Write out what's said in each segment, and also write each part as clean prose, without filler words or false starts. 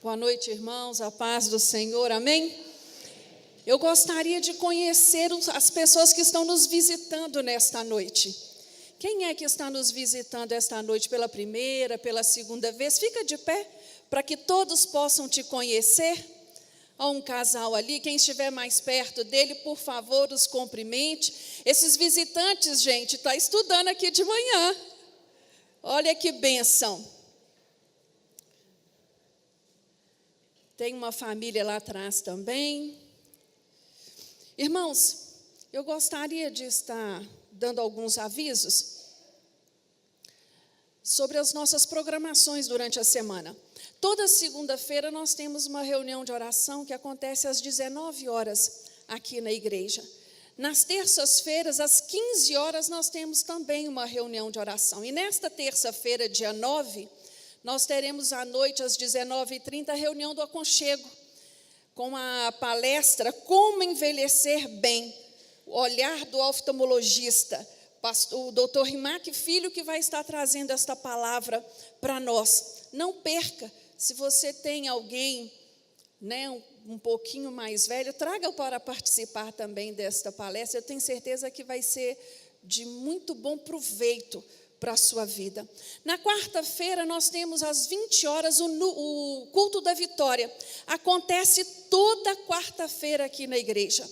Boa noite, irmãos, a paz do Senhor, amém? Eu gostaria de conhecer as pessoas que estão nos visitando nesta noite. Quem é que está nos visitando esta noite pela primeira, pela segunda vez? Fica de pé, para que todos possam te conhecer. Há um casal ali, quem estiver mais perto dele, por favor, os cumprimente. Esses visitantes, gente, está estudando aqui de manhã. Olha que bênção. Tem uma família lá atrás também. Irmãos, eu gostaria de estar dando alguns avisos sobre as nossas programações durante a semana. Toda segunda-feira nós temos uma reunião de oração que acontece às 19 horas aqui na igreja. Nas terças-feiras, às 15 horas, nós temos também uma reunião de oração. E nesta terça-feira, dia 9, nós teremos à noite, às 19h30, a reunião do aconchego, com a palestra Como Envelhecer Bem, o olhar do oftalmologista, o doutor Rimac Filho, que vai estar trazendo esta palavra para nós. Não perca, se você tem alguém, um pouquinho mais velho, traga para participar também desta palestra. Eu tenho certeza que vai ser de muito bom proveito para a sua vida. Na quarta-feira, nós temos às 20 horas o culto da vitória. Acontece toda quarta-feira aqui na igreja.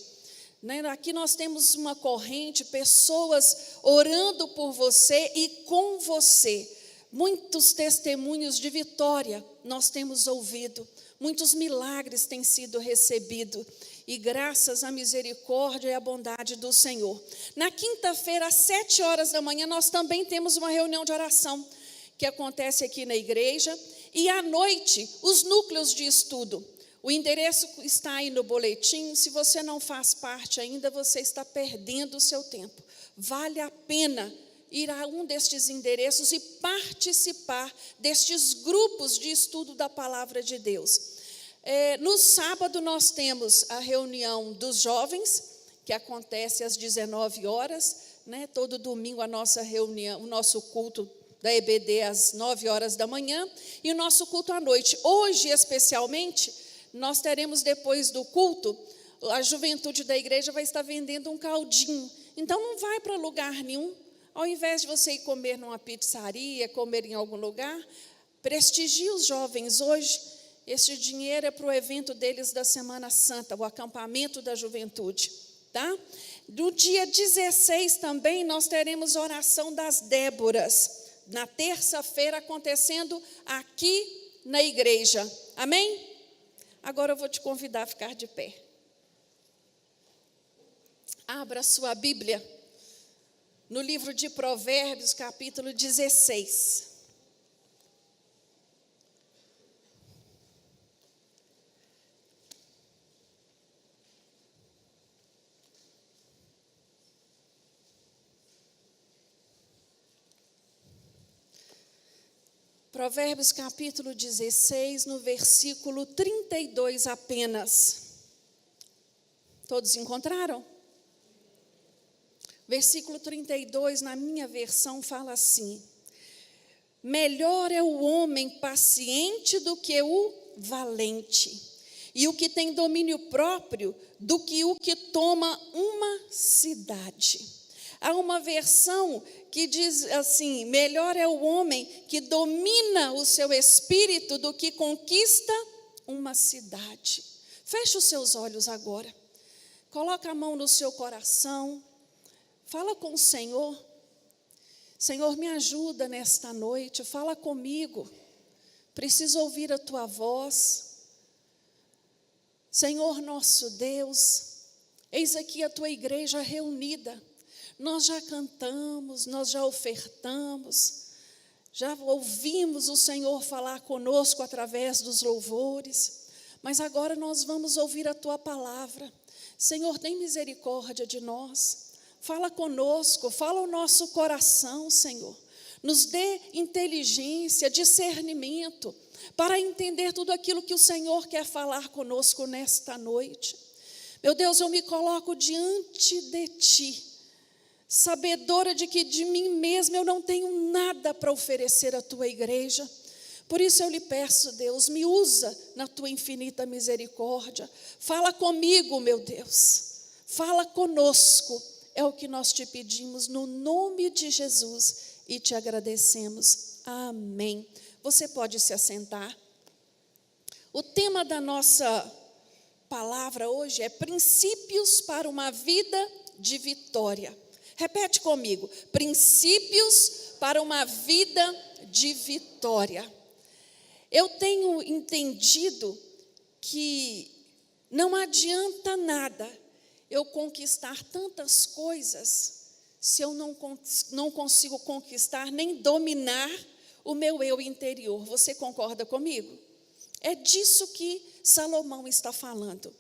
Aqui nós temos uma corrente, pessoas orando por você e com você. Muitos testemunhos de vitória nós temos ouvido. Muitos milagres têm sido recebidos. E graças à misericórdia e à bondade do Senhor. Na quinta-feira, às 7 horas da manhã, nós também temos uma reunião de oração, que acontece aqui na igreja. E à noite, os núcleos de estudo. O endereço está aí no boletim. Se você não faz parte ainda, você está perdendo o seu tempo. Vale a pena ir a um destes endereços e participar destes grupos de estudo da palavra de Deus. No sábado nós temos a reunião dos jovens, que acontece às 19 horas, todo domingo a nossa reunião, o nosso culto da EBD às 9 horas da manhã, e o nosso culto à noite. Hoje, especialmente, nós teremos depois do culto, a juventude da igreja vai estar vendendo um caldinho, então não vai para lugar nenhum. Ao invés de você ir comer numa pizzaria, comer em algum lugar, prestigie os jovens hoje. Este dinheiro é para o evento deles da Semana Santa, o acampamento da juventude, tá? No dia 16 também nós teremos oração das Déboras, na terça-feira acontecendo aqui na igreja, amém? Agora eu vou te convidar a ficar de pé. Abra sua Bíblia no livro de Provérbios, capítulo 16. Provérbios capítulo 16, no versículo 32 apenas. Todos encontraram? Versículo 32, na minha versão, fala assim: melhor é o homem paciente do que o valente, e o que tem domínio próprio do que o que toma uma cidade. Há uma versão que diz assim: melhor é o homem que domina o seu espírito do que conquista uma cidade. Feche os seus olhos agora. Coloca a mão no seu coração. Fala com o Senhor. Senhor, me ajuda nesta noite. Fala comigo. Preciso ouvir a tua voz. Senhor nosso Deus, eis aqui a tua igreja reunida. Nós já cantamos, nós já ofertamos, já ouvimos o Senhor falar conosco através dos louvores, mas agora nós vamos ouvir a tua palavra. Senhor, tem misericórdia de nós, fala conosco, fala o nosso coração, Senhor. Nos dê inteligência, discernimento, para entender tudo aquilo que o Senhor quer falar conosco nesta noite. Meu Deus, eu me coloco diante de ti, sabedora de que de mim mesma eu não tenho nada para oferecer à tua igreja, Por isso eu lhe peço, Deus, me usa na tua infinita misericórdia. Fala comigo, meu Deus. Fala conosco. É o que nós te pedimos no nome de Jesus e te agradecemos. Amém. Você pode se assentar. O tema da nossa palavra hoje é princípios para uma vida de vitória. Repete comigo. Princípios para uma vida de vitória. Eu tenho entendido que não adianta nada eu conquistar tantas coisas se eu não consigo conquistar nem dominar o meu eu interior. Você concorda comigo? É disso que Salomão está falando.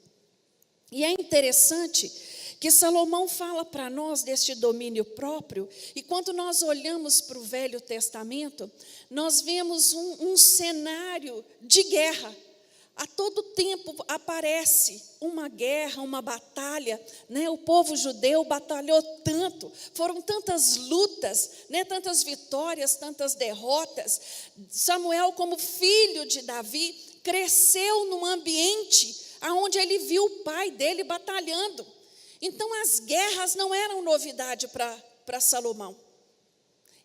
E é interessante que Salomão fala para nós deste domínio próprio, e quando nós olhamos para o Velho Testamento, nós vemos um cenário de guerra. A todo tempo aparece uma guerra, uma batalha, né? O povo judeu batalhou tanto, foram tantas lutas, né? Tantas vitórias, tantas derrotas. Samuel, como filho de Davi, cresceu num ambiente onde ele viu o pai dele batalhando. Então as guerras não eram novidade para Salomão.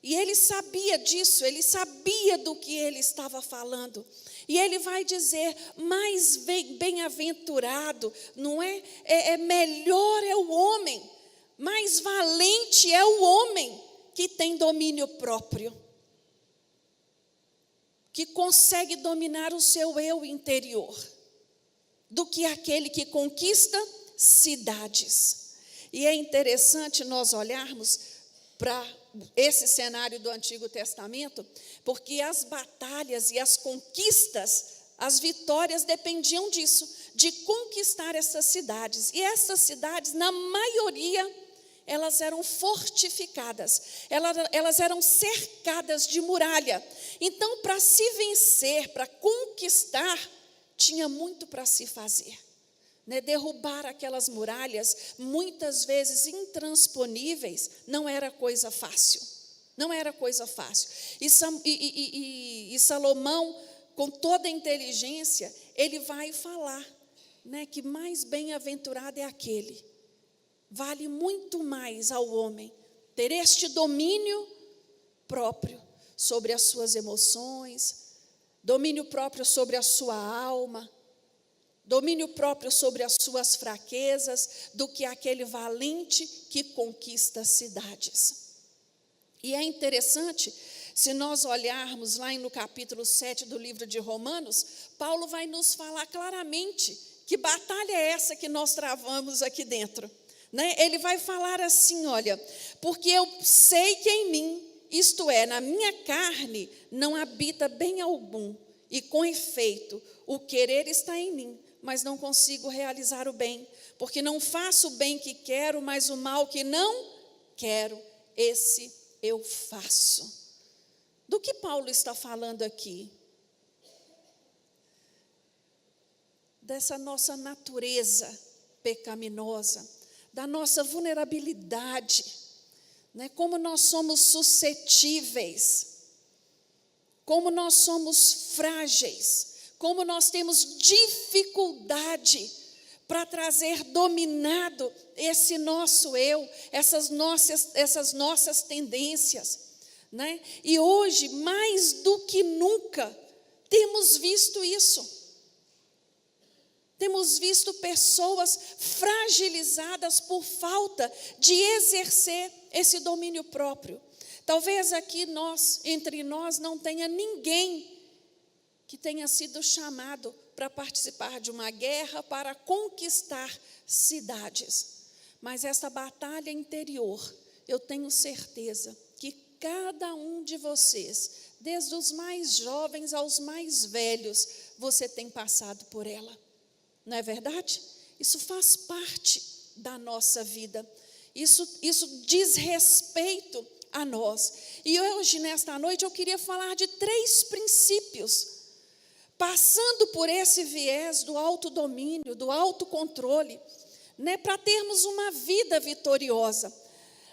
E ele sabia disso, ele sabia do que ele estava falando. E ele vai dizer, mais bem-aventurado, não é? Melhor é o homem, mais valente é o homem que tem domínio próprio, que consegue dominar o seu eu interior, do que aquele que conquista cidades. E é interessante nós olharmos para esse cenário do Antigo Testamento, porque as batalhas e as conquistas, as vitórias dependiam disso, de conquistar essas cidades. E essas cidades, na maioria, elas eram fortificadas, elas eram cercadas de muralha. Então, para se vencer, para conquistar, tinha muito para se fazer. Né? Derrubar aquelas muralhas, muitas vezes intransponíveis, não era coisa fácil. Não era coisa fácil. E Salomão, com toda a inteligência, ele vai falar, né, que mais bem-aventurado é aquele. Vale muito mais ao homem ter este domínio próprio sobre as suas emoções, domínio próprio sobre a sua alma, domínio próprio sobre as suas fraquezas, do que aquele valente que conquista cidades. E é interessante, se nós olharmos lá no capítulo 7 do livro de Romanos, Paulo vai nos falar claramente que batalha é essa que nós travamos aqui dentro. Né? Ele vai falar assim, olha, porque eu sei que em mim, isto é, na minha carne, não habita bem algum, e com efeito, o querer está em mim, mas não consigo realizar o bem, porque não faço o bem que quero, mas o mal que não quero, esse eu faço. Do que Paulo está falando aqui? Dessa nossa natureza pecaminosa, da nossa vulnerabilidade, né? Como nós somos suscetíveis, como nós somos frágeis, como nós temos dificuldade para trazer dominado esse nosso eu, essas nossas tendências, né? E hoje, mais do que nunca, temos visto isso. Temos visto pessoas fragilizadas por falta de exercer esse domínio próprio. Talvez aqui entre nós, não tenha ninguém que tenha sido chamado para participar de uma guerra para conquistar cidades. Mas essa batalha interior, eu tenho certeza que cada um de vocês, desde os mais jovens aos mais velhos, você tem passado por ela. Não é verdade? Isso faz parte da nossa vida. Isso diz respeito a nós. E hoje, nesta noite, eu queria falar de 3 princípios, passando por esse viés do autodomínio, do autocontrole, né, para termos uma vida vitoriosa.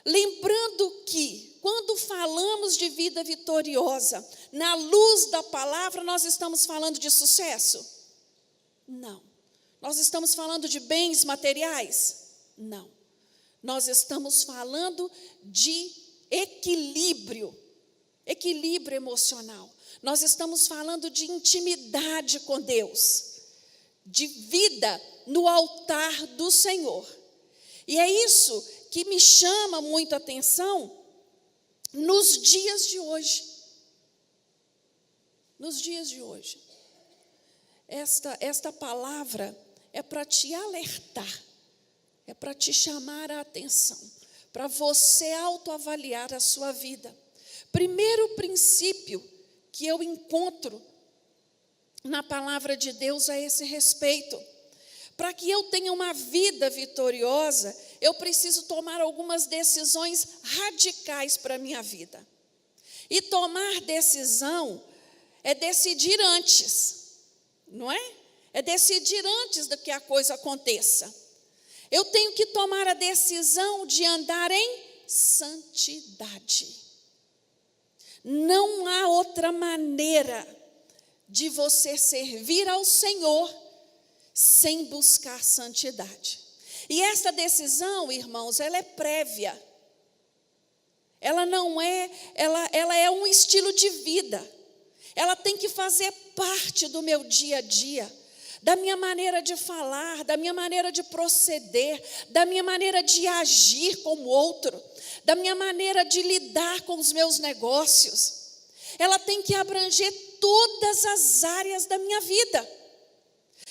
Lembrando que, quando falamos de vida vitoriosa, na luz da palavra, nós estamos falando de sucesso? Não. Nós estamos falando de bens materiais? Não. Nós estamos falando de equilíbrio emocional. Nós estamos falando de intimidade com Deus, de vida no altar do Senhor. E é isso que me chama muito a atenção nos dias de hoje. Nos dias de hoje. Esta palavra é para te alertar, é para te chamar a atenção, para você autoavaliar a sua vida. Primeiro princípio que eu encontro na palavra de Deus a esse respeito. Para que eu tenha uma vida vitoriosa, eu preciso tomar algumas decisões radicais para a minha vida. E tomar decisão é decidir antes, não é? É decidir antes de que a coisa aconteça. Eu tenho que tomar a decisão de andar em santidade. Não há outra maneira de você servir ao Senhor sem buscar santidade. E essa decisão, irmãos, ela é prévia. Ela não é, ela é um estilo de vida. Ela tem que fazer parte do meu dia a dia, da minha maneira de falar, da minha maneira de proceder, da minha maneira de agir com o outro, da minha maneira de lidar com os meus negócios. Ela tem que abranger todas as áreas da minha vida.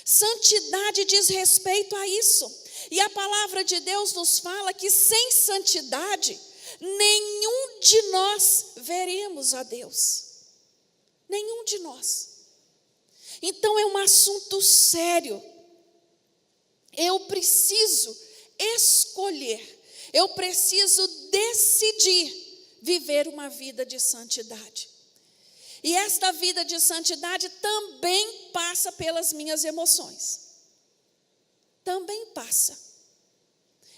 Santidade diz respeito a isso. E a palavra de Deus nos fala que sem santidade, nenhum de nós veremos a Deus. Nenhum de nós. Então é um assunto sério. Eu preciso escolher, eu preciso decidir viver uma vida de santidade. E esta vida de santidade também passa pelas minhas emoções. Também passa.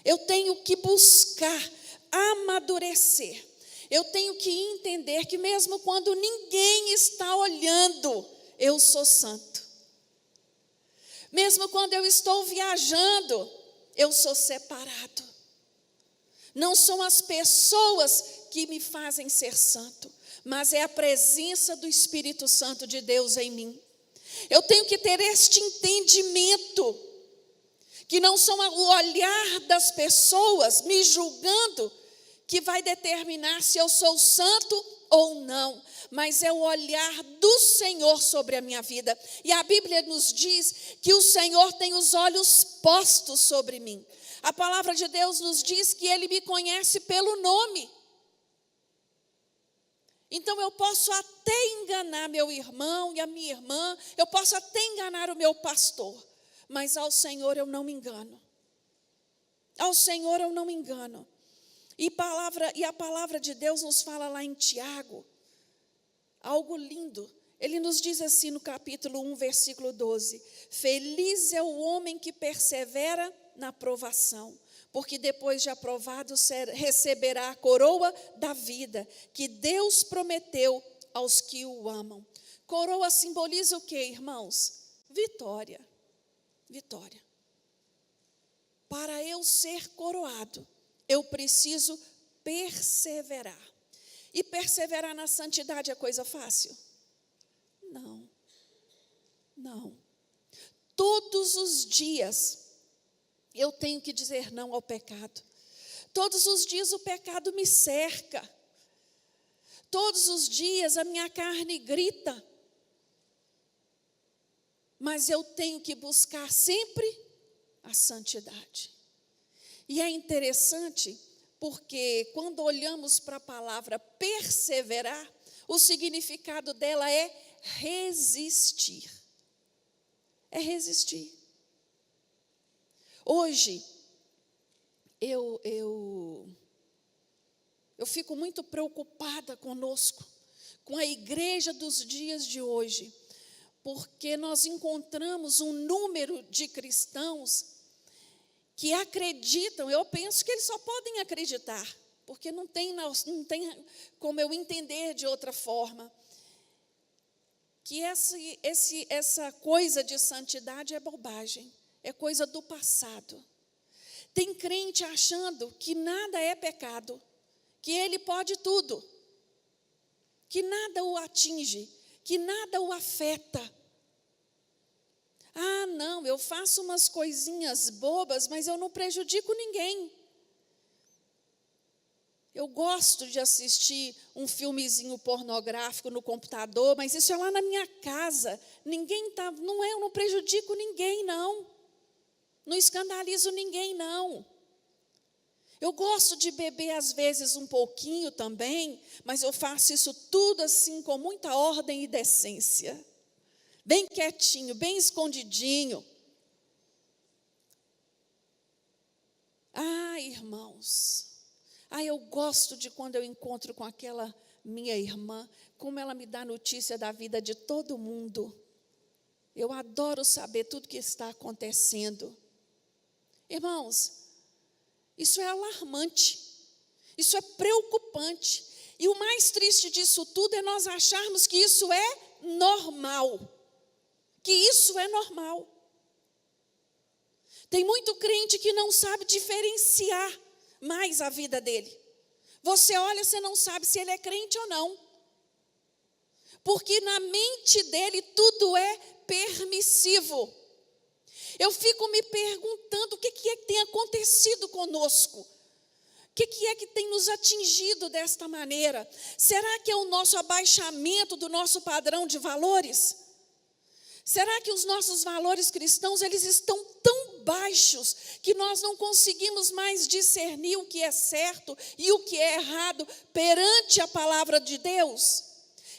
Eu tenho que buscar amadurecer. Eu tenho que entender que mesmo quando ninguém está olhando, eu sou santo. Mesmo quando eu estou viajando, eu sou separado. Não são as pessoas que me fazem ser santo, mas é a presença do Espírito Santo de Deus em mim. Eu tenho que ter este entendimento, que não são o olhar das pessoas me julgando que vai determinar se eu sou santo ou não, mas é o olhar do Senhor sobre a minha vida. E a Bíblia nos diz que o Senhor tem os olhos postos sobre mim. A palavra de Deus nos diz que Ele me conhece pelo nome. Então eu posso até enganar meu irmão e a minha irmã, eu posso até enganar o meu pastor, mas ao Senhor eu não me engano. Ao Senhor eu não me engano. E a palavra de Deus nos fala lá em Tiago, algo lindo. Ele nos diz assim no capítulo 1, versículo 12: Feliz é o homem que persevera na provação, porque depois de aprovado receberá a coroa da vida, que Deus prometeu aos que o amam. Coroa simboliza o quê, irmãos? Vitória. Vitória. Para eu ser coroado, eu preciso perseverar. E perseverar na santidade é coisa fácil? Não. Não. Todos os dias eu tenho que dizer não ao pecado. Todos os dias o pecado me cerca. Todos os dias a minha carne grita. Mas eu tenho que buscar sempre a santidade. E é interessante porque quando olhamos para a palavra perseverar, o significado dela é resistir. É resistir. Hoje, eu fico muito preocupada conosco, com a igreja dos dias de hoje, porque nós encontramos um número de cristãos que acreditam, eu penso que eles só podem acreditar, porque não tem como eu entender de outra forma, que essa coisa de santidade é bobagem, é coisa do passado. Tem crente achando que nada é pecado, que ele pode tudo, que nada o atinge, que nada o afeta. Ah, não, eu faço umas coisinhas bobas, mas eu não prejudico ninguém. Eu gosto de assistir um filmezinho pornográfico no computador, mas isso é lá na minha casa. Eu não prejudico ninguém, não. Não escandalizo ninguém, não. Eu gosto de beber, às vezes, um pouquinho também, mas eu faço isso tudo assim, com muita ordem e decência. Bem quietinho, bem escondidinho. Ah, irmãos, eu gosto de quando eu encontro com aquela minha irmã, como ela me dá notícia da vida de todo mundo. Eu adoro saber tudo que está acontecendo. Irmãos, isso é alarmante, isso é preocupante. E o mais triste disso tudo é nós acharmos que isso é normal. Que isso é normal. Tem muito crente que não sabe diferenciar mais a vida dele. Você olha, você não sabe se ele é crente ou não. Porque na mente dele tudo é permissivo. Eu fico me perguntando o que é que tem acontecido conosco. O que é que tem nos atingido desta maneira? Será que é o nosso abaixamento do nosso padrão de valores? Será que os nossos valores cristãos, eles estão tão baixos que nós não conseguimos mais discernir o que é certo e o que é errado perante a palavra de Deus?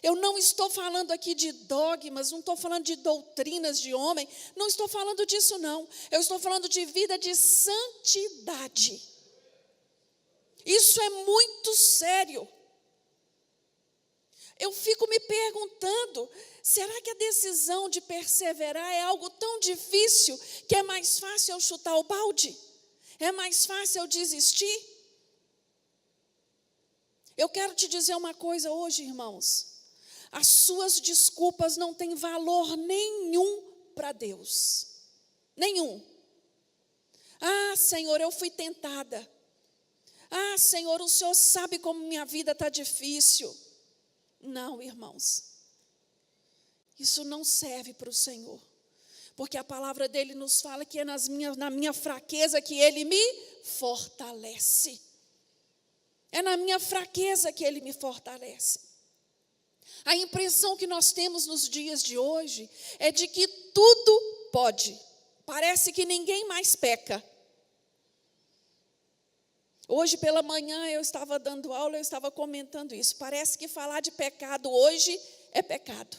Eu não estou falando aqui de dogmas, não estou falando de doutrinas de homem, não estou falando disso não. Eu estou falando de vida de santidade. Isso é muito sério. Eu fico me perguntando, será que a decisão de perseverar é algo tão difícil que é mais fácil eu chutar o balde? É mais fácil eu desistir? Eu quero te dizer uma coisa hoje, irmãos. As suas desculpas não têm valor nenhum para Deus. Nenhum. Ah, Senhor, eu fui tentada. Ah, Senhor, o Senhor sabe como minha vida está difícil. Não, irmãos. Isso não serve para o Senhor. Porque a palavra dele nos fala que é na minha fraqueza que ele me fortalece. É na minha fraqueza que ele me fortalece. A impressão que nós temos nos dias de hoje é de que tudo pode. Parece que ninguém mais peca. Hoje pela manhã eu estava dando aula, eu estava comentando isso. Parece que falar de pecado hoje é pecado.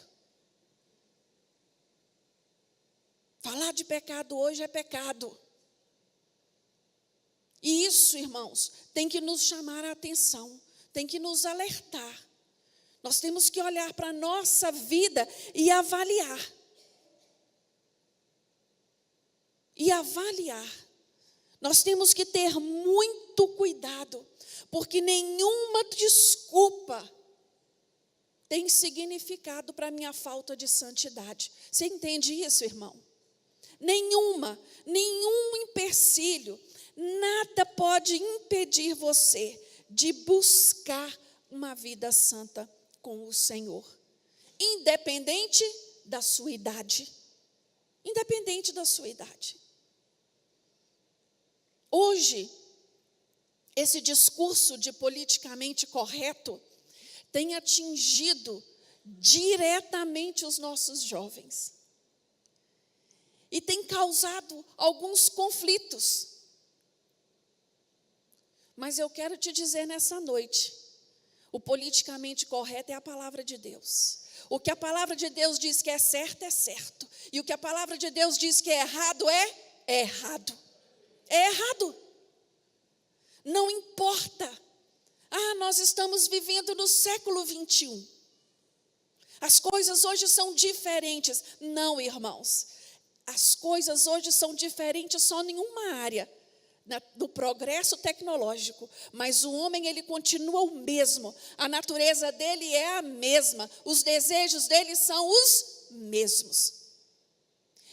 Falar de pecado hoje é pecado. E isso, irmãos, tem que nos chamar a atenção, tem que nos alertar. Nós temos que olhar para a nossa vida e avaliar. E avaliar. Nós temos que ter muito cuidado, porque nenhuma desculpa tem significado para a minha falta de santidade. Você entende isso, irmão? Nenhum empecilho, nada pode impedir você de buscar uma vida santa com o Senhor, independente da sua idade. Independente da sua idade. Hoje, esse discurso de politicamente correto tem atingido diretamente os nossos jovens. E tem causado alguns conflitos. Mas eu quero te dizer nessa noite, o politicamente correto é a palavra de Deus. O que a palavra de Deus diz que é certo. E o que a palavra de Deus diz que é errado, é errado. É errado. Não importa. Nós estamos vivendo no século 21. As coisas hoje são diferentes. Não, irmãos. As coisas hoje são diferentes só em uma área. do progresso tecnológico, mas o homem, ele continua o mesmo, a natureza dele é a mesma, os desejos dele são os mesmos.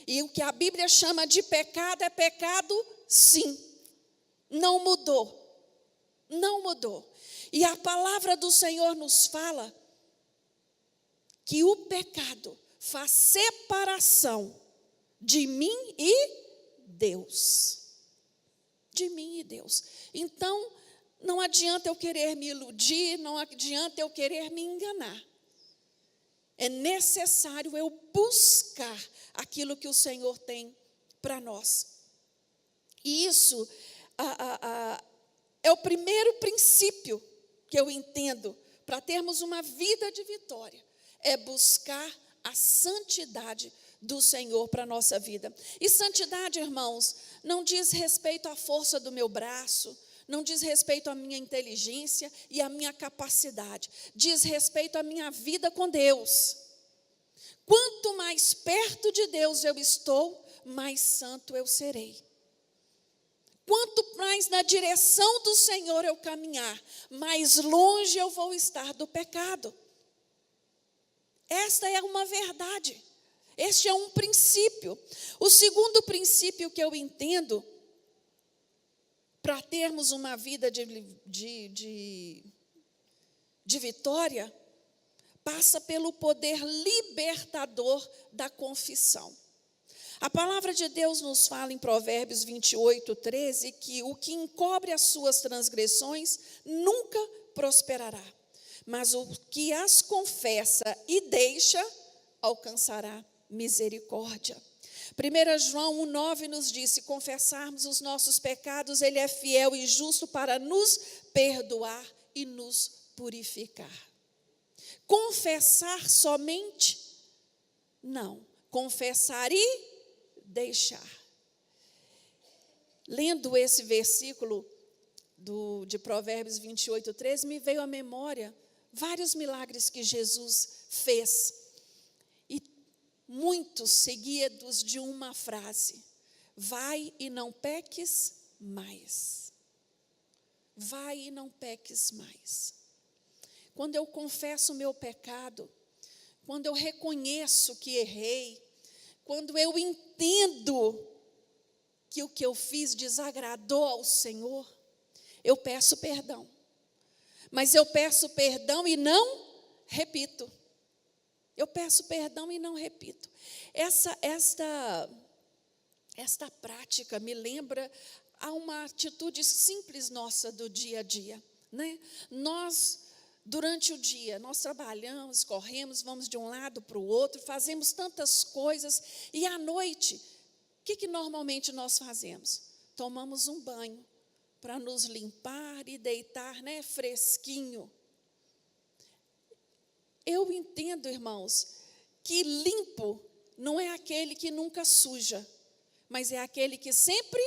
E o que a Bíblia chama de pecado é pecado, sim, não mudou, não mudou. E a palavra do Senhor nos fala que o pecado faz separação de mim e Deus. De mim e Deus. Então, não adianta eu querer me iludir, não adianta eu querer me enganar. É necessário eu buscar aquilo que o Senhor tem para nós. E isso é o primeiro princípio que eu entendo para termos uma vida de vitória. É buscar a santidade do Senhor para a nossa vida. E santidade, irmãos, não diz respeito à força do meu braço, não diz respeito à minha inteligência e à minha capacidade. Diz respeito à minha vida com Deus. Quanto mais perto de Deus eu estou, mais santo eu serei. Quanto mais na direção do Senhor eu caminhar, mais longe eu vou estar do pecado. Esta é uma verdade. Este é um princípio. O segundo princípio que eu entendo, para termos uma vida de vitória, passa pelo poder libertador da confissão. A palavra de Deus nos fala em Provérbios 28:13, que o que encobre as suas transgressões nunca prosperará, mas o que as confessa e deixa alcançará misericórdia. 1 João 1,9 nos diz: se confessarmos os nossos pecados, Ele é fiel e justo para nos perdoar e nos purificar. Confessar somente? Não. Confessar e deixar. Lendo esse versículo de Provérbios 28:13, me veio à memória vários milagres que Jesus fez. E muitos seguidos de uma frase: vai e não peques mais. Vai e não peques mais. Quando eu confesso o meu pecado, quando eu reconheço que errei, quando eu entendo que o que eu fiz desagradou ao Senhor, eu peço perdão. Mas eu peço perdão e não repito. Eu peço perdão e não repito. Esta prática me lembra a uma atitude simples nossa do dia a dia, né? Durante o dia, nós trabalhamos, corremos, vamos de um lado para o outro, fazemos tantas coisas, e à noite, o que normalmente nós fazemos? Tomamos um banho para nos limpar e deitar, né, fresquinho. Eu entendo, irmãos, que limpo não é aquele que nunca suja, mas é aquele que sempre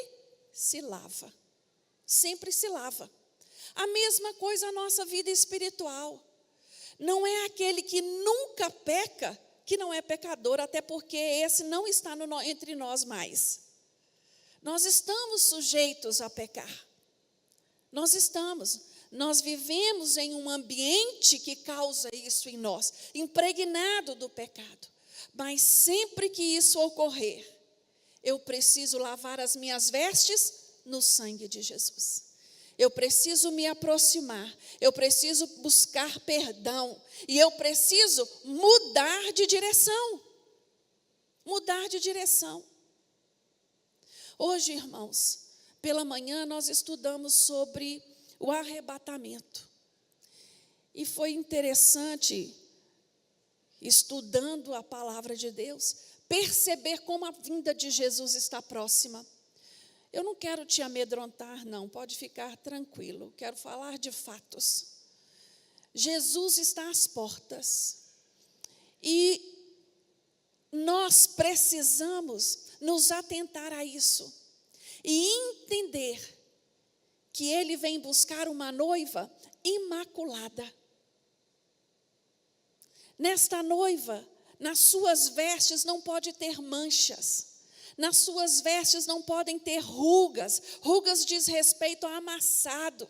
se lava. Sempre se lava. A mesma coisa a nossa vida espiritual. Não é aquele que nunca peca, que não é pecador, até porque esse não está entre nós mais. Nós estamos sujeitos a pecar. Nós vivemos em um ambiente que causa isso em nós, impregnado do pecado. Mas sempre que isso ocorrer, eu preciso lavar as minhas vestes no sangue de Jesus. Eu preciso me aproximar, eu preciso buscar perdão, e eu preciso mudar de direção. Mudar de direção. Hoje, irmãos, pela manhã nós estudamos sobre o arrebatamento. E foi interessante, estudando a palavra de Deus, perceber como a vinda de Jesus está próxima. Eu não quero te amedrontar, não, pode ficar tranquilo, quero falar de fatos. Jesus está às portas e nós precisamos nos atentar a isso e entender que Ele vem buscar uma noiva imaculada. Nesta noiva, nas suas vestes não pode ter manchas. Nas suas vestes não podem ter rugas. Rugas diz respeito a amassado.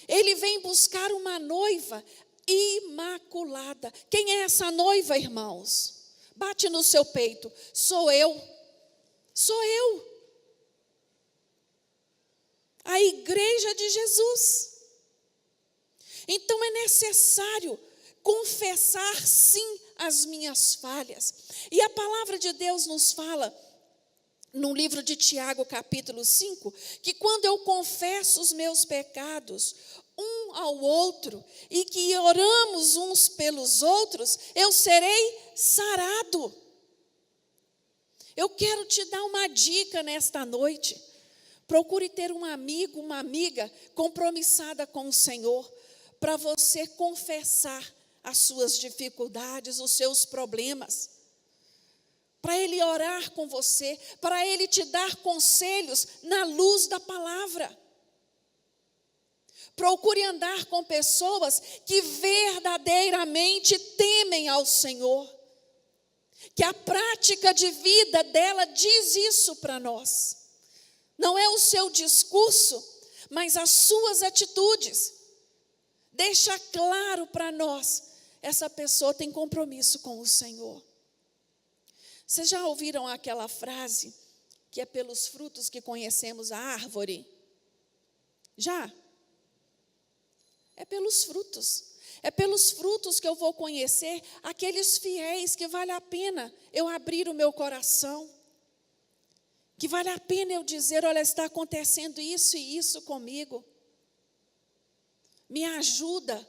Ele vem buscar uma noiva imaculada. Quem é essa noiva, irmãos? Bate no seu peito. Sou eu. Sou eu. A igreja de Jesus. Então é necessário confessar sim as minhas falhas. E a palavra de Deus nos fala, no livro de Tiago, capítulo 5, que quando eu confesso os meus pecados um ao outro, e que oramos uns pelos outros, eu serei sarado. Eu quero te dar uma dica nesta noite. Procure ter um amigo, uma amiga compromissada com o Senhor, para você confessar as suas dificuldades, os seus problemas, para ele orar com você, para ele te dar conselhos na luz da palavra. Procure andar com pessoas que verdadeiramente temem ao Senhor, que a prática de vida dela diz isso para nós. Não é o seu discurso, mas as suas atitudes. Deixa claro para nós, essa pessoa tem compromisso com o Senhor. Vocês já ouviram aquela frase, que é pelos frutos que conhecemos a árvore? Já? É pelos frutos. É pelos frutos que eu vou conhecer aqueles fiéis que vale a pena eu abrir o meu coração. Que vale a pena eu dizer, olha, está acontecendo isso e isso comigo. Me ajuda,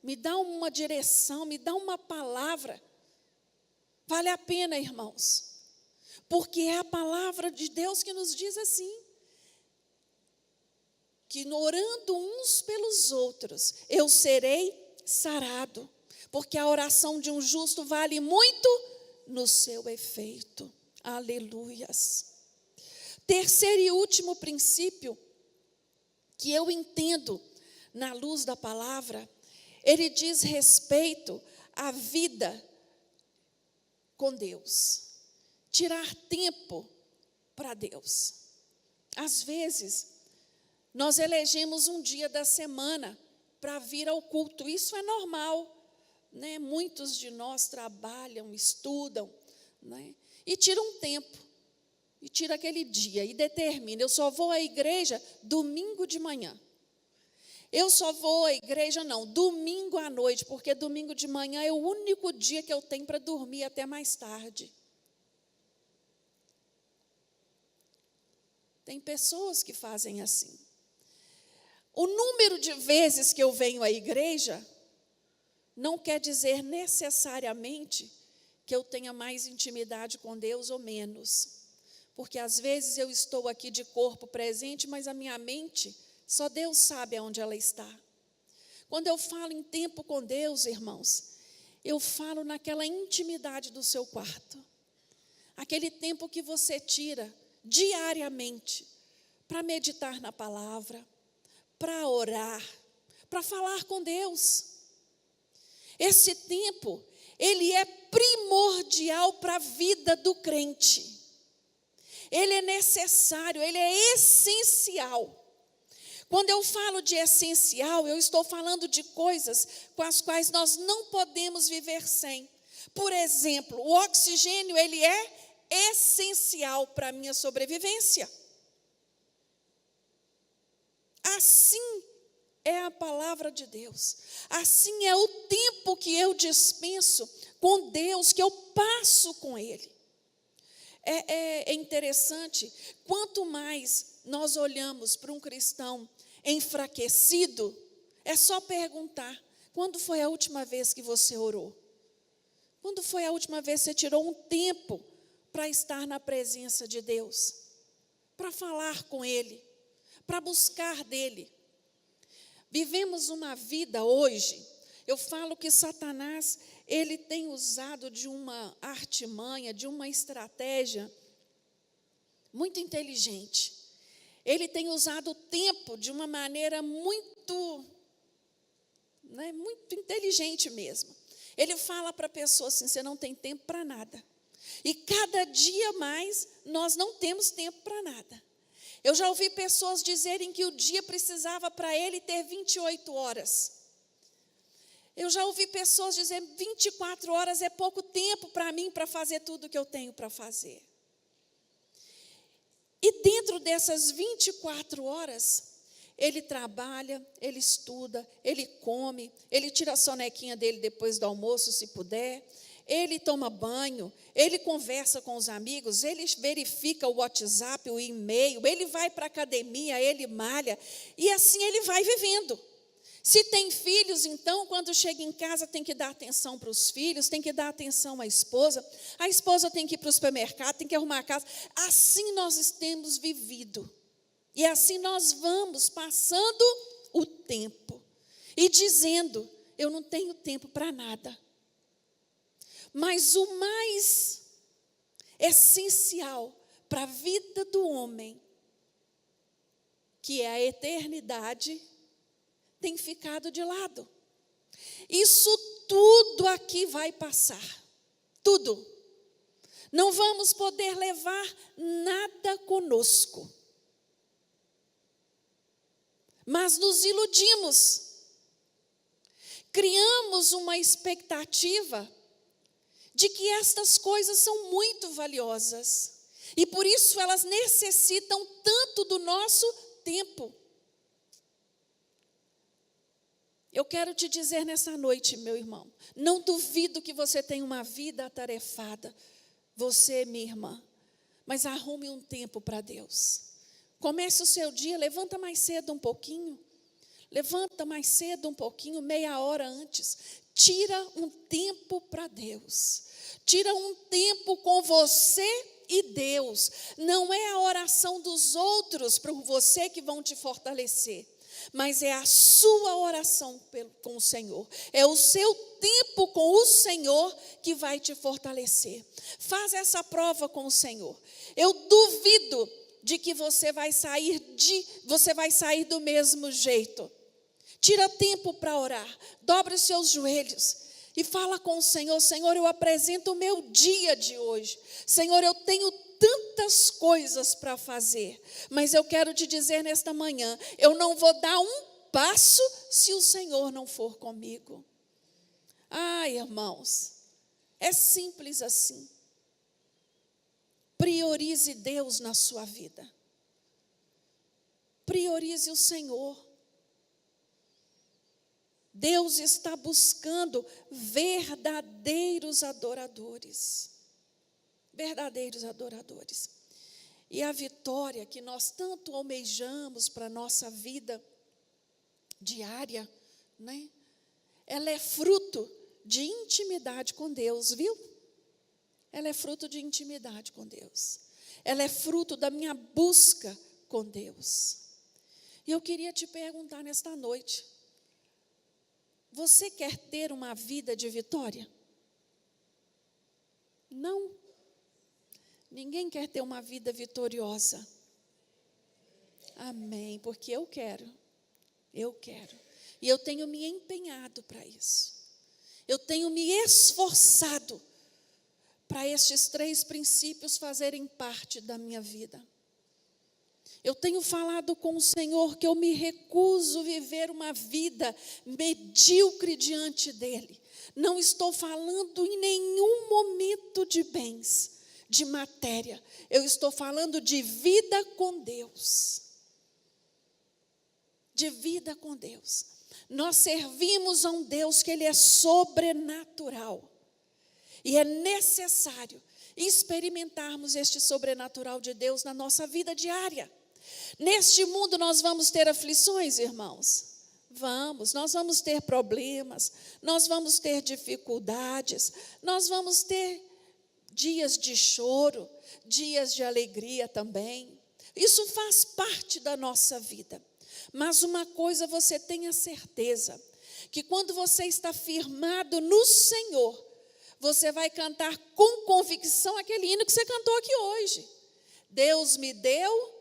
me dá uma direção, me dá uma palavra. Vale a pena, irmãos. Porque é a palavra de Deus que nos diz assim. Que orando uns pelos outros, eu serei sarado. Porque a oração de um justo vale muito no seu efeito. Aleluias. Terceiro e último princípio que eu entendo na luz da palavra, ele diz respeito à vida com Deus. Tirar tempo para Deus. Às vezes, nós elegemos um dia da semana para vir ao culto. Isso é normal, né? Muitos de nós trabalham, estudam, né? E tiram um tempo. E tira aquele dia e determina, eu só vou à igreja domingo de manhã. Eu só vou à igreja, domingo à noite, porque domingo de manhã é o único dia que eu tenho para dormir até mais tarde. Tem pessoas que fazem assim. O número de vezes que eu venho à igreja não quer dizer necessariamente que eu tenha mais intimidade com Deus ou menos. Porque às vezes eu estou aqui de corpo presente, mas a minha mente, só Deus sabe aonde ela está. Quando eu falo em tempo com Deus, irmãos, eu falo naquela intimidade do seu quarto. Aquele tempo que você tira diariamente para meditar na palavra, para orar, para falar com Deus. Esse tempo, ele é primordial para a vida do crente. Ele é necessário, ele é essencial. Quando eu falo de essencial, eu estou falando de coisas com as quais nós não podemos viver sem. Por exemplo, o oxigênio, ele é essencial para a minha sobrevivência. Assim é a palavra de Deus. Assim é o tempo que eu dispenso com Deus, que eu passo com Ele. É interessante, quanto mais nós olhamos para um cristão enfraquecido, é só perguntar, quando foi a última vez que você orou? Quando foi a última vez que você tirou um tempo para estar na presença de Deus? Para falar com Ele, para buscar dEle. Vivemos uma vida hoje, eu falo que Satanás, ele tem usado de uma artimanha, de uma estratégia muito inteligente. Ele tem usado o tempo de uma maneira muito inteligente mesmo. Ele fala para a pessoa assim, você não tem tempo para nada. E cada dia mais nós não temos tempo para nada. Eu já ouvi pessoas dizerem que o dia precisava para ele ter 28 horas. Eu já ouvi pessoas dizerem 24 horas é pouco tempo para mim para fazer tudo o que eu tenho para fazer. E dentro dessas 24 horas, ele trabalha, ele estuda, ele come, ele tira a sonequinha dele depois do almoço, se puder, ele toma banho, ele conversa com os amigos, ele verifica o WhatsApp, o e-mail, ele vai para a academia, ele malha, e assim ele vai vivendo. Se tem filhos, então, quando chega em casa, tem que dar atenção para os filhos, tem que dar atenção à esposa, a esposa tem que ir para o supermercado, tem que arrumar a casa. Assim nós temos vivido. E assim nós vamos passando o tempo e dizendo, eu não tenho tempo para nada. Mas o mais essencial para a vida do homem, que é a eternidade, tem ficado de lado. Isso tudo aqui vai passar. Tudo. Não vamos poder levar nada conosco. Mas nos iludimos. Criamos uma expectativa de que estas coisas são muito valiosas. E por isso elas necessitam tanto do nosso tempo. Eu quero te dizer nessa noite, meu irmão, não duvido que você tenha uma vida atarefada, você, minha irmã, mas arrume um tempo para Deus. Comece o seu dia, levanta mais cedo um pouquinho, meia hora antes, tira um tempo para Deus, tira um tempo com você e Deus. Não é a oração dos outros para você que vão te fortalecer, mas é a sua oração com o Senhor. É o seu tempo com o Senhor que vai te fortalecer. Faz essa prova com o Senhor. Eu duvido de que você vai sair do mesmo jeito. Tira tempo para orar. Dobre os seus joelhos e fala com o Senhor. Senhor, eu apresento o meu dia de hoje. Senhor, eu tenho tantas coisas para fazer, mas eu quero te dizer nesta manhã, eu não vou dar um passo se o Senhor não for comigo. Ai, irmãos, é simples assim. Priorize Deus na sua vida. Priorize o Senhor. Deus está buscando verdadeiros adoradores. Verdadeiros adoradores. E a vitória que nós tanto almejamos para a nossa vida diária, né? Ela é fruto de intimidade com Deus, viu? Ela é fruto de intimidade com Deus. Ela é fruto da minha busca com Deus. E eu queria te perguntar nesta noite, você quer ter uma vida de vitória? Não. Ninguém quer ter uma vida vitoriosa. Amém, porque eu quero. E eu tenho me empenhado para isso. Eu tenho me esforçado para estes 3 princípios fazerem parte da minha vida. Eu tenho falado com o Senhor que eu me recuso a viver uma vida medíocre diante dEle. Não estou falando em nenhum momento de bens, de matéria. Eu estou falando de vida com Deus. De vida com Deus. Nós servimos a um Deus que Ele é sobrenatural. E é necessário experimentarmos este sobrenatural de Deus na nossa vida diária. Neste mundo nós vamos ter aflições, irmãos. Nós vamos ter problemas, nós vamos ter dificuldades, nós vamos ter dias de choro, dias de alegria também. Isso faz parte da nossa vida. Mas uma coisa você tenha certeza, que quando você está firmado no Senhor, você vai cantar com convicção aquele hino que você cantou aqui hoje. Deus me deu,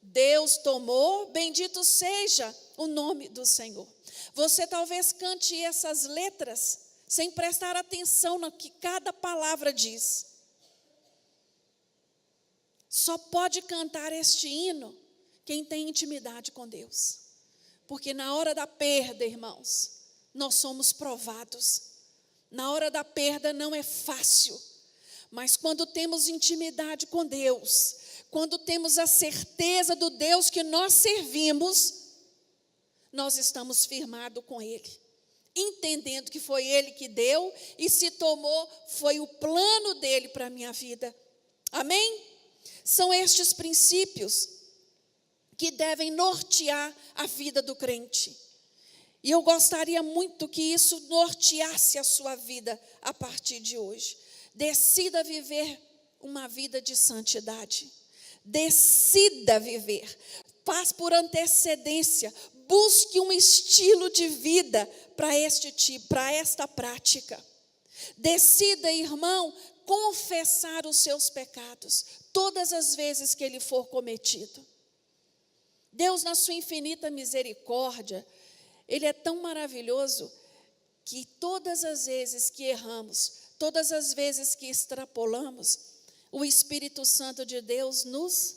Deus tomou, bendito seja o nome do Senhor. Você talvez cante essas letras sem prestar atenção no que cada palavra diz. Só pode cantar este hino quem tem intimidade com Deus. Porque na hora da perda, irmãos, nós somos provados. Na hora da perda não é fácil. Mas quando temos intimidade com Deus, quando temos a certeza do Deus que nós servimos, nós estamos firmados com Ele. Entendendo que foi Ele que deu e se tomou, foi o plano dEle para a minha vida. Amém? São estes princípios que devem nortear a vida do crente. E eu gostaria muito que isso norteasse a sua vida a partir de hoje. Decida viver uma vida de santidade. Decida viver. Faz por antecedência. Busque um estilo de vida para esta prática. Decida, irmão, confessar os seus pecados todas as vezes que ele for cometido. Deus, na sua infinita misericórdia, Ele é tão maravilhoso que todas as vezes que erramos, todas as vezes que extrapolamos, o Espírito Santo de Deus nos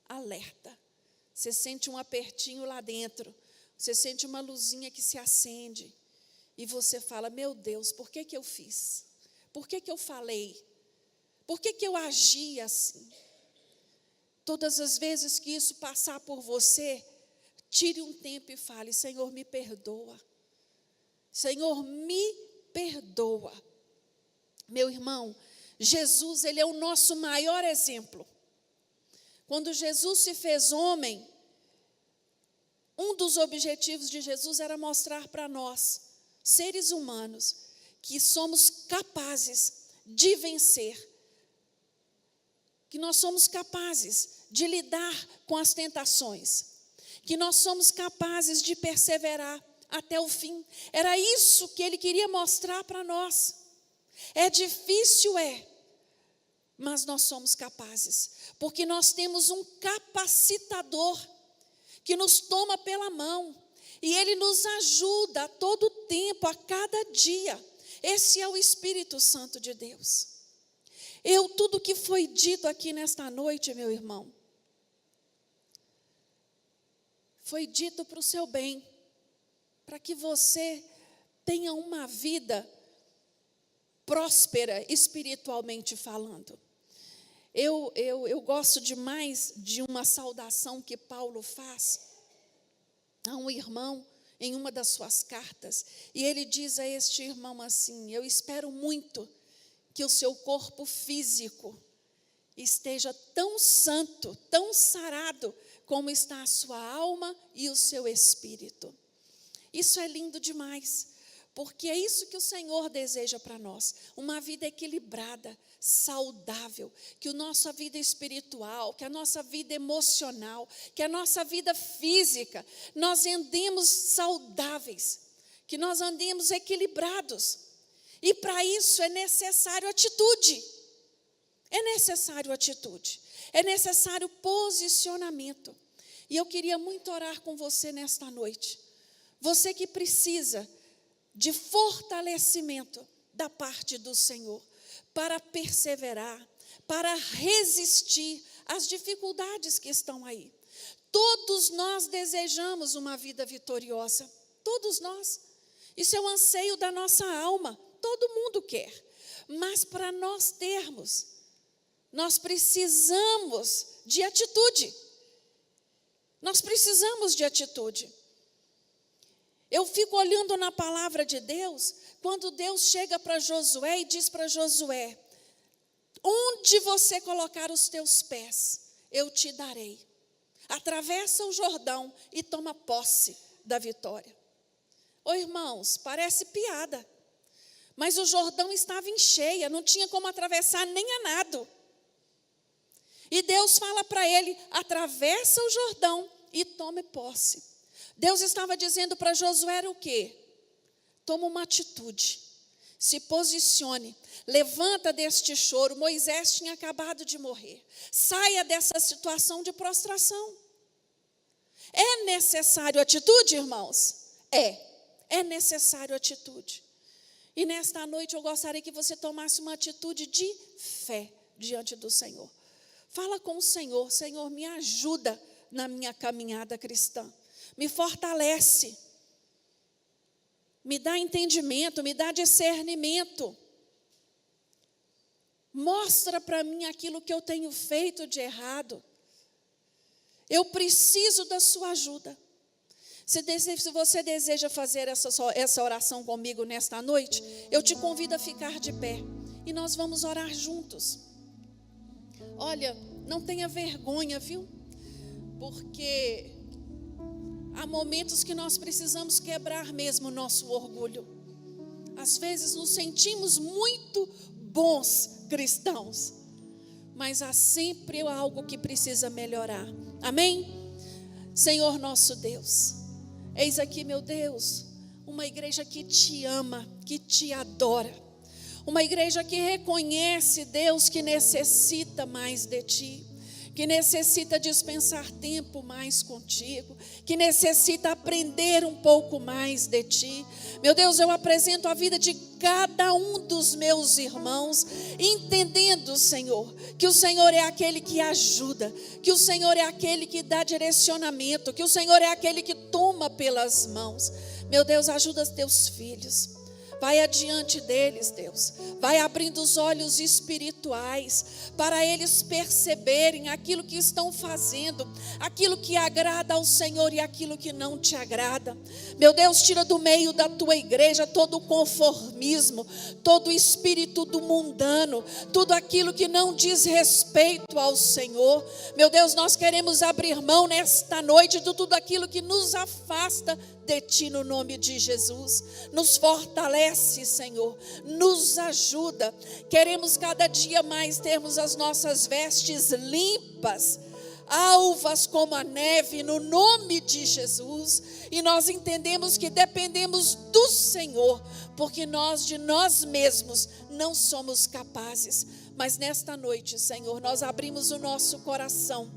alerta. Você sente um apertinho lá dentro, você sente uma luzinha que se acende, e você fala, meu Deus, por que eu fiz? Por que eu falei? Por que eu agi assim? Todas as vezes que isso passar por você, tire um tempo e fale, Senhor, me perdoa. Senhor, me perdoa. Meu irmão, Jesus, Ele é o nosso maior exemplo. Quando Jesus se fez homem, um dos objetivos de Jesus era mostrar para nós, seres humanos, que somos capazes de vencer, que nós somos capazes de lidar com as tentações, que nós somos capazes de perseverar até o fim. Era isso que Ele queria mostrar para nós. É difícil, mas nós somos capazes, porque nós temos um capacitador que nos toma pela mão, e Ele nos ajuda a todo tempo, a cada dia. Esse é o Espírito Santo de Deus. Tudo que foi dito aqui nesta noite, meu irmão, foi dito para o seu bem, para que você tenha uma vida próspera, espiritualmente falando. Eu gosto demais de uma saudação que Paulo faz a um irmão em uma das suas cartas, e ele diz a este irmão assim, eu espero muito que o seu corpo físico esteja tão santo, tão sarado, como está a sua alma e o seu espírito. Isso é lindo demais, porque é isso que o Senhor deseja para nós, uma vida equilibrada, saudável, que a nossa vida espiritual, que a nossa vida emocional, que a nossa vida física, nós andemos saudáveis, que nós andemos equilibrados. E para isso é necessário atitude. É necessário atitude. É necessário posicionamento. E eu queria muito orar com você nesta noite. Você que precisa de fortalecimento da parte do Senhor, para perseverar, para resistir às dificuldades que estão aí. Todos nós desejamos uma vida vitoriosa. Todos nós. Isso é o anseio da nossa alma. Todo mundo quer, mas para nós termos, nós precisamos de atitude. Nós precisamos de atitude. Eu fico olhando na palavra de Deus, quando Deus chega para Josué e diz para Josué, onde você colocar os teus pés, eu te darei. Atravessa o Jordão e toma posse da vitória. Ô irmãos, parece piada. Mas o Jordão estava em cheia, não tinha como atravessar nem a nado. E Deus fala para ele, atravessa o Jordão e tome posse. Deus estava dizendo para Josué o quê? Toma uma atitude, se posicione, levanta deste choro. Moisés tinha acabado de morrer. Saia dessa situação de prostração. É necessário atitude, irmãos? É necessário atitude. E nesta noite eu gostaria que você tomasse uma atitude de fé diante do Senhor. Fala com o Senhor: Senhor, me ajuda na minha caminhada cristã, me fortalece, me dá entendimento, me dá discernimento. Mostra para mim aquilo que eu tenho feito de errado. Eu preciso da sua ajuda. Se você deseja fazer essa oração comigo nesta noite, eu te convido a ficar de pé e nós vamos orar juntos. Olha, não tenha vergonha, viu? Porque há momentos que nós precisamos quebrar mesmo o nosso orgulho. Às vezes nos sentimos muito bons cristãos, mas há sempre algo que precisa melhorar. Amém? Senhor nosso Deus, eis aqui, meu Deus, uma igreja que te ama, que te adora. Uma igreja que reconhece, Deus, que necessita mais de ti, que necessita dispensar tempo mais contigo, que necessita aprender um pouco mais de ti. Meu Deus, eu apresento a vida de cada um dos meus irmãos, entendendo, Senhor, que o Senhor é aquele que ajuda, que o Senhor é aquele que dá direcionamento, que o Senhor é aquele que toma pelas mãos. Meu Deus, ajuda os teus filhos. Vai adiante deles, Deus. Vai abrindo os olhos espirituais para eles perceberem aquilo que estão fazendo, aquilo que agrada ao Senhor e aquilo que não te agrada. Meu Deus, tira do meio da tua igreja todo o conformismo, todo o espírito do mundano, tudo aquilo que não diz respeito ao Senhor. Meu Deus, nós queremos abrir mão nesta noite de tudo aquilo que nos afasta de ti, no nome de Jesus. Nos fortalece, Senhor, nos ajuda. Queremos cada dia mais termos as nossas vestes limpas, alvas como a neve, no nome de Jesus. E nós entendemos que dependemos do Senhor, porque nós de nós mesmos não somos capazes. Mas nesta noite, Senhor, nós abrimos o nosso coração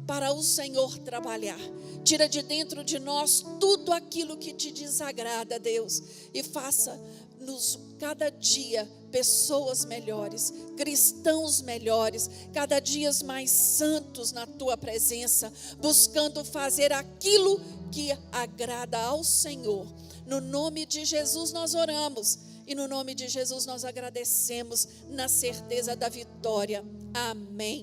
para o Senhor trabalhar. Tira de dentro de nós tudo aquilo que te desagrada, Deus, e faça-nos cada dia pessoas melhores, cristãos melhores, cada dia mais santos na tua presença, buscando fazer aquilo que agrada ao Senhor. No nome de Jesus nós oramos e no nome de Jesus nós agradecemos, na certeza da vitória. Amém.